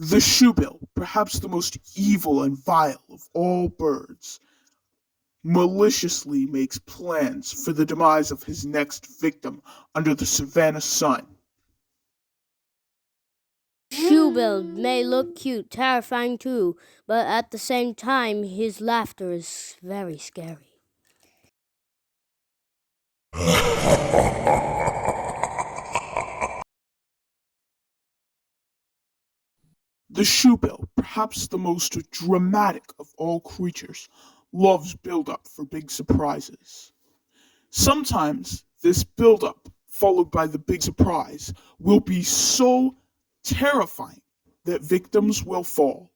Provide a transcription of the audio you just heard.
The shoebill, perhaps the most evil and vile of all birds, maliciously makes plans for the demise of his next victim under the savannah sun. Shoebill may look cute, terrifying too, but at the same time, his laughter is very scary. The shoebill, perhaps the most dramatic of all creatures, loves build-up for big surprises. Sometimes this build-up, followed by the big surprise, will be so terrifying that victims will fall.